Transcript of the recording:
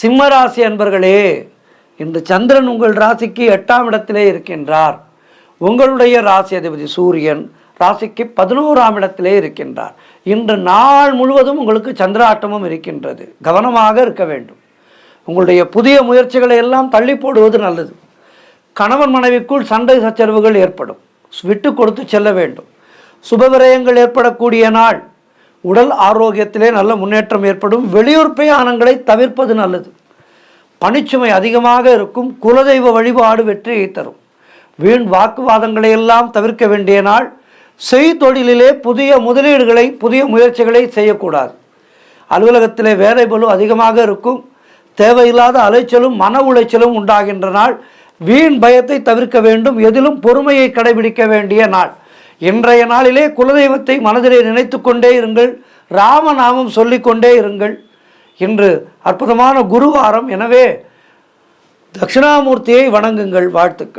சிம்மராசி அன்பர்களே, இன்று சந்திரன் உங்கள் ராசிக்கு 8ஆம் இடத்திலே இருக்கின்றார். உங்களுடைய ராசி அதிபதி சூரியன் ராசிக்கு 11ஆம் இடத்திலே இருக்கின்றார். இன்று நாள் முழுவதும் உங்களுக்கு சந்திராட்டமும் இருக்கின்றது. கவனமாக இருக்க வேண்டும். உங்களுடைய புதிய முயற்சிகளை எல்லாம் தள்ளி போடுவது நல்லது. கணவன் மனைவிக்குள் சண்டை சச்சரவுகள் ஏற்படும். விட்டு கொடுத்து செல்ல வேண்டும். சுபவிரயங்கள் ஏற்படக்கூடிய நாள். உடல் ஆரோக்கியத்திலே நல்ல முன்னேற்றம் ஏற்படும். வெளியூர் பிரயாணங்களை தவிர்ப்பது நல்லது. பணிச்சுமை அதிகமாக இருக்கும். குலதெய்வ வழிபாடு வெற்றியை தரும். வீண் வாக்குவாதங்களை எல்லாம் தவிர்க்க வேண்டிய நாள். செய்தொழிலிலே புதிய முதலீடுகளை புதிய முயற்சிகளை செய்யக்கூடாது. அலுவலகத்திலே வேலை பளு அதிகமாக இருக்கும். தேவையில்லாத அலைச்சலும் மன உளைச்சலும் உண்டாகின்ற நாள். வீண் பயத்தை தவிர்க்க வேண்டும். எதிலும் பொறுமையை கடைபிடிக்க வேண்டிய நாள். இன்றைய நாளிலே குலதெய்வத்தை மனதிலே நினைத்து கொண்டே இருங்கள். ராமநாமம் சொல்லிக்கொண்டே இருங்கள். இன்று அற்புதமான குருவாரம். எனவே தட்சிணாமூர்த்தியை வணங்குங்கள். வாழ்த்துக்கள்.